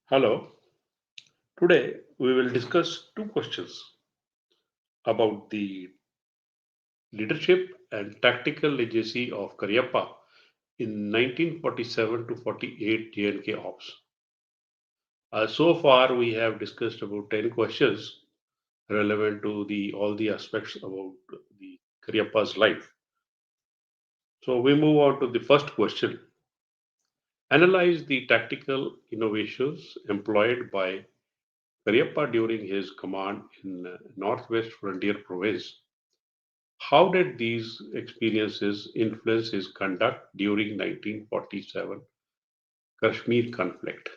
Hello. Today we will discuss two questions about the leadership and tactical legacy of Cariappa in 1947 to 48 J&K Ops. So far we have discussed about 10 questions relevant to the all the aspects about the Cariappa's life. So we move on to the first question. Analyze the tactical innovations employed by Cariappa during his command in Northwest Frontier Province. How did these experiences influence his conduct during 1947 Kashmir conflict?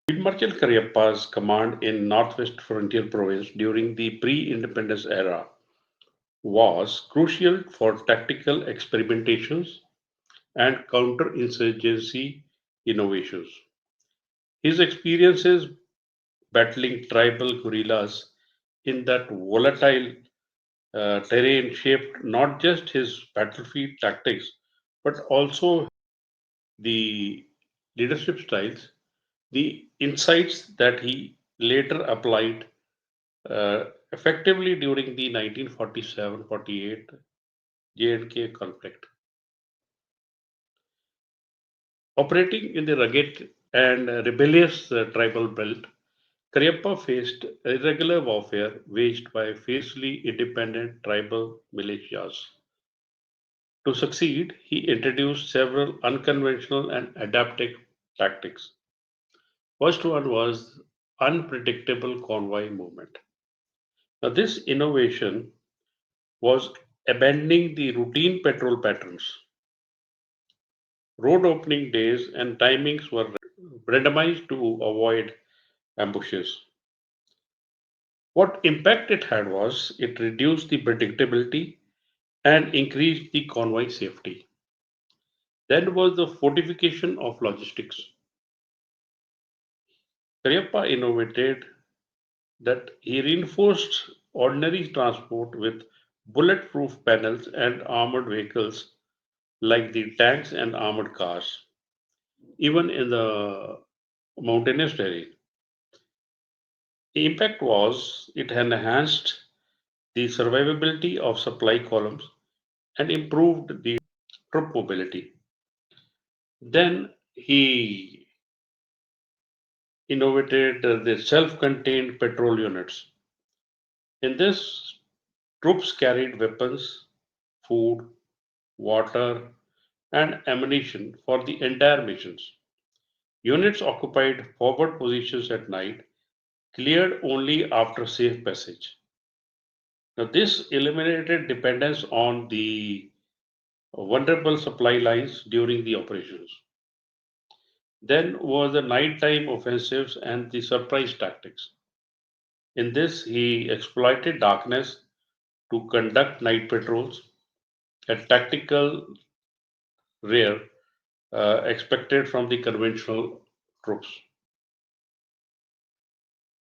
Field Marshal Cariappa's command in Northwest Frontier Province during the pre-independence era was crucial for tactical experimentations and counterinsurgency innovations. His experiences battling tribal guerrillas in that volatile terrain shaped not just his battlefield tactics but also the leadership styles, the insights that he later applied effectively during the 1947-48 J&K conflict. Operating in the rugged and rebellious tribal belt, Cariappa faced irregular warfare waged by fiercely independent tribal militias. To succeed, he introduced several unconventional and adaptive tactics. First one was unpredictable convoy movement. Now, this innovation was abandoning the routine patrol patterns. Road opening days and timings were randomized to avoid ambushes. What impact it had was it reduced the predictability and increased the convoy safety. Then was the fortification of logistics. Cariappa innovated that he reinforced ordinary transport with bulletproof panels and armored vehicles like the tanks and armored cars, even in the mountainous terrain. The impact was it enhanced the survivability of supply columns and improved the troop mobility. Then he innovated the self-contained patrol units. In this, troops carried weapons, food, water, and ammunition for the entire missions. Units occupied forward positions at night, cleared only after safe passage. Now, this eliminated dependence on the vulnerable supply lines during the operations. Then was the nighttime offensives and the surprise tactics. In this, he exploited darkness to conduct night patrols, a tactical rare expected from the conventional troops.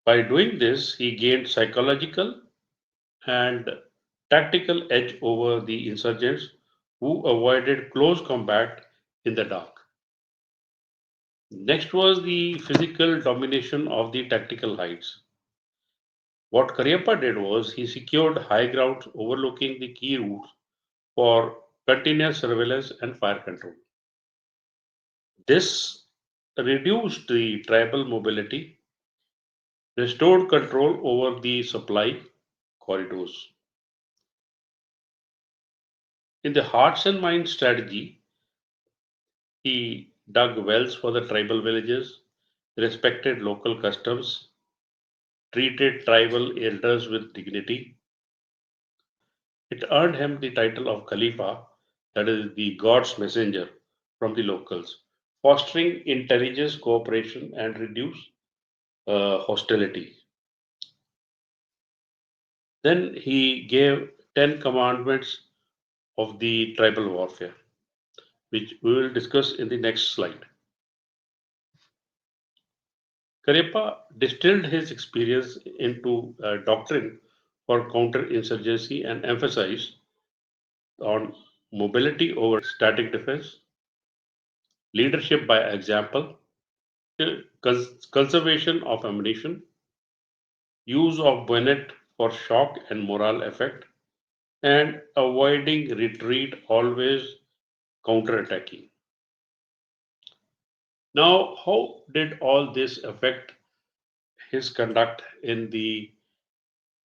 By doing this, he gained psychological and tactical edge over the insurgents who avoided close combat in the dark. Next was the physical domination of the tactical heights. What Cariappa did was he secured high grounds overlooking the key routes for continuous surveillance and fire control. This reduced the tribal mobility, restored control over the supply corridors. In the hearts and minds strategy, he dug wells for the tribal villages, respected local customs, treated tribal elders with dignity. It earned him the title of Khalifa, that is, the God's messenger from the locals, fostering intelligence, cooperation, and reduce hostility. Then he gave 10 commandments of the tribal warfare, which we will discuss in the next slide. Cariappa distilled his experience into a doctrine for counterinsurgency and emphasized on mobility over static defense, leadership by example, conservation of ammunition, use of bayonet for shock and morale effect, and avoiding retreat, always counterattacking. Now, how did all this affect his conduct in the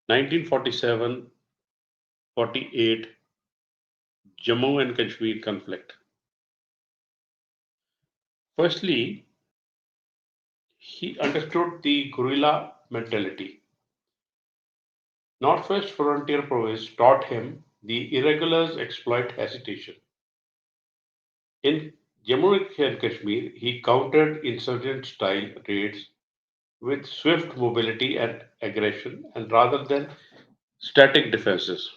1947-48 Jammu and Kashmir conflict? Firstly, he understood the guerrilla mentality. Northwest Frontier Province taught him the irregulars exploit hesitation. In Jammu and Kashmir, he countered insurgent style raids with swift mobility and aggression, and rather than static defenses.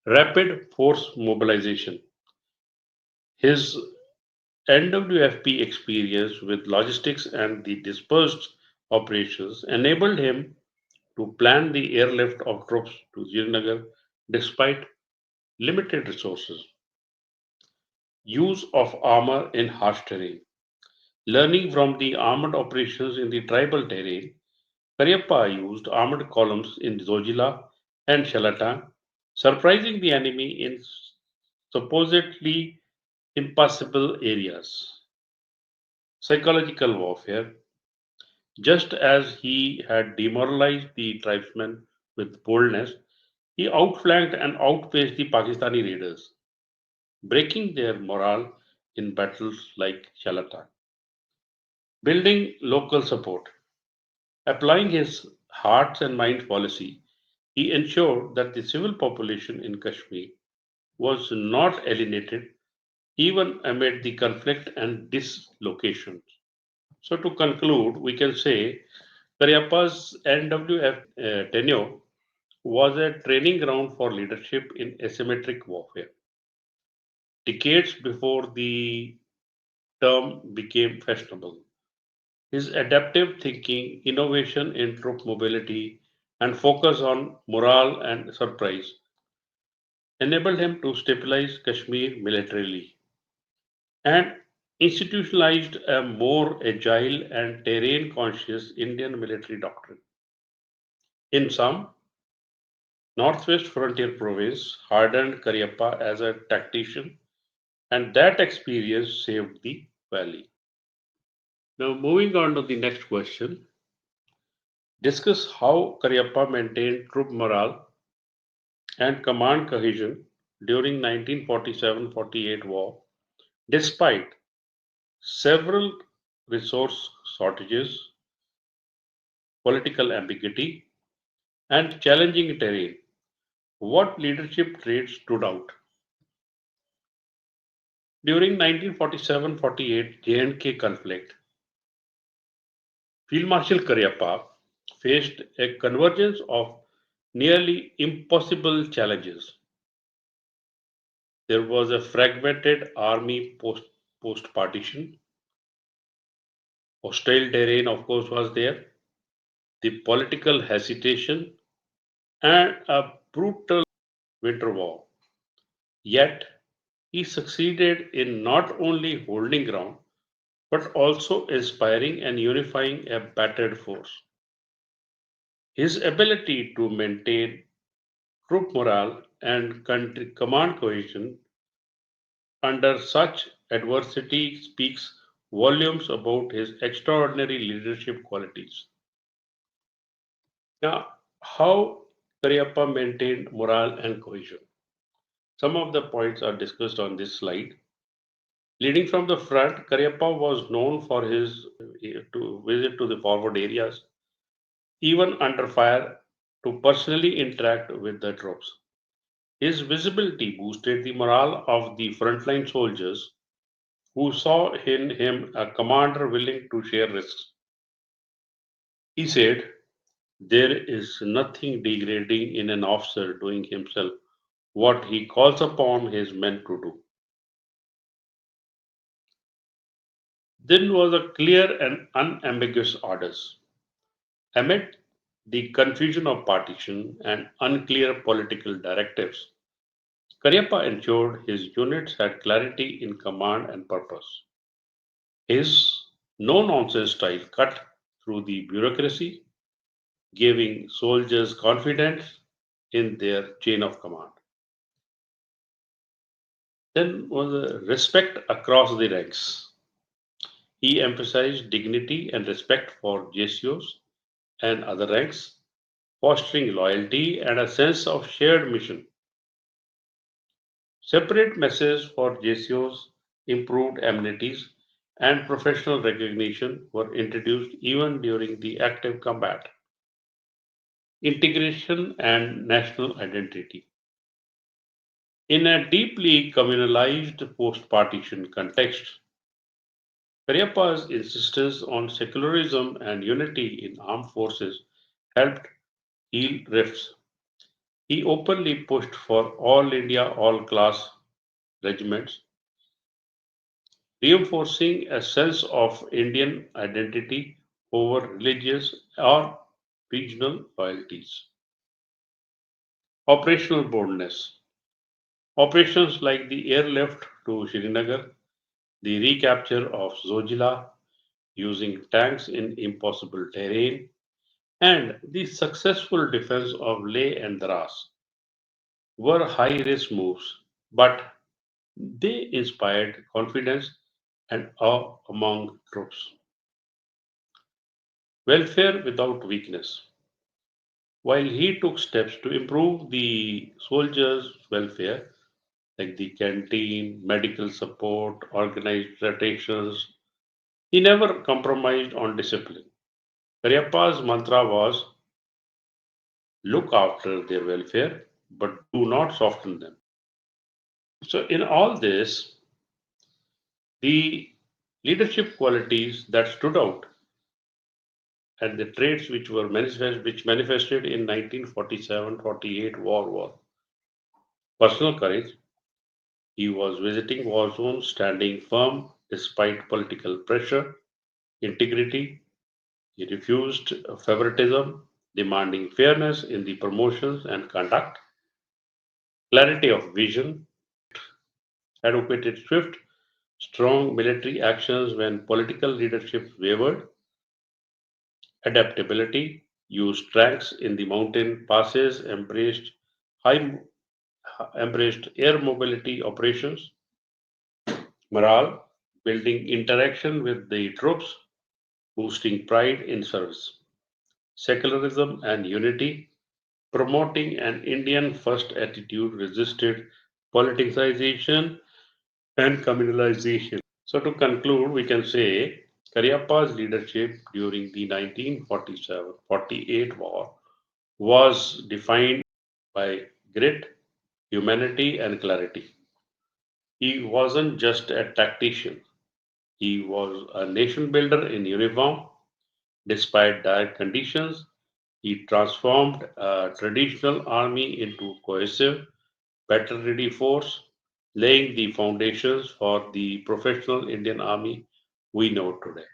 Rapid force mobilization. His NWFP experience with logistics and the dispersed operations enabled him to plan the airlift of troops to Srinagar despite limited resources. Use of armor in harsh terrain. Learning from the armored operations in the tribal terrain, Cariappa used armored columns in Zojila and Shalatang, surprising the enemy in supposedly impassable areas. Psychological warfare. Just as he had demoralized the tribesmen with boldness, he outflanked and outpaced the Pakistani raiders, breaking their morale in battles like Shalatang. Building local support. Applying his hearts and minds policy, he ensured that the civil population in Kashmir was not alienated even amid the conflict and dislocations. So, to conclude, we can say Cariappa's NWF tenure was a training ground for leadership in asymmetric warfare. Decades before the term became fashionable, his adaptive thinking, innovation in troop mobility, and focus on morale and surprise enabled him to stabilize Kashmir militarily and institutionalized a more agile and terrain conscious Indian military doctrine. In sum, Northwest Frontier Province hardened Cariappa as a tactician, and that experience saved the valley. Now, moving on to the next question, discuss how Cariappa maintained troop morale and command cohesion during 1947-48 war, despite several resource shortages, political ambiguity, and challenging terrain. What leadership traits stood out? During 1947-48 J&K conflict, Field Marshal Cariappa faced a convergence of nearly impossible challenges. There was a fragmented army post partition, hostile terrain, of course, was there, the political hesitation, and a brutal winter war. Yet, he succeeded in not only holding ground but also inspiring and unifying a battered force. His ability to maintain troop morale and country command cohesion under such adversity speaks volumes about his extraordinary leadership qualities. Now, how Cariappa maintained morale and cohesion? Some of the points are discussed on this slide. Leading from the front, Cariappa was known for his to visit to the forward areas, even under fire, to personally interact with the troops. His visibility boosted the morale of the frontline soldiers who saw in him a commander willing to share risks. He said, there is nothing degrading in an officer doing himself what he calls upon his men to do. Then was a clear and unambiguous orders. Amid the confusion of partition and unclear political directives, Cariappa ensured his units had clarity in command and purpose. His no nonsense style cut through the bureaucracy, giving soldiers confidence in their chain of command. Then was the respect across the ranks. He emphasized dignity and respect for JCOs and other ranks, fostering loyalty and a sense of shared mission. Separate messes for JCOs, improved amenities, and professional recognition were introduced even during the active combat. Integration and national identity. In a deeply communalized post partition context, Cariappa's insistence on secularism and unity in armed forces helped heal rifts. He openly pushed for all India, all class regiments, reinforcing a sense of Indian identity over religious or regional loyalties. Operational boldness. Operations like the airlift to Srinagar, the recapture of Zojila using tanks in impossible terrain, and the successful defense of Leh and Dras were high risk moves, but they inspired confidence and awe among troops. Welfare without weakness. While he took steps to improve the soldiers' welfare, like the canteen, medical support, organized rotations, he never compromised on discipline. Cariappa's mantra was look after their welfare, but do not soften them. So, in all this, the leadership qualities that stood out and the traits which manifested in 1947-48 war was personal courage. He was visiting war zones, standing firm despite political pressure, integrity. He refused favoritism, demanding fairness in the promotions and conduct, clarity of vision, advocated swift, strong military actions when political leadership wavered, adaptability, used tracks in the mountain passes, high, embraced air mobility operations, morale, building interaction with the troops, boosting pride in service, secularism and unity, promoting an Indian first attitude, resisted politicization and communalization. So, to conclude, we can say Cariappa's leadership during the 1947-48 war was defined by grit, humanity, and clarity. He wasn't just a tactician, he was a nation builder in uniform. Despite dire conditions, he transformed a traditional army into cohesive, battle ready force, laying the foundations for the professional Indian army we know today.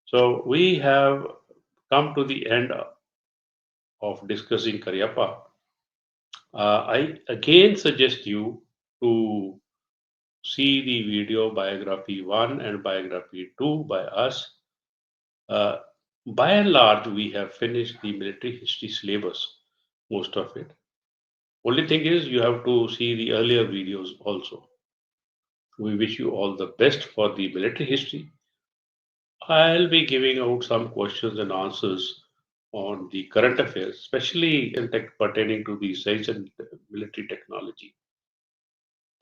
So, we have come to the end of discussing Cariappa. I again suggest you to see the video biography 1 and biography 2 by us. Uh, by and large, we have finished the military history syllabus, most of it. Only thing is, you have to see the earlier videos also. We wish you all the best for the military history. I'll be giving out some questions and answers on the current affairs, especially in pertaining to the science and military technology.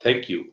Thank you.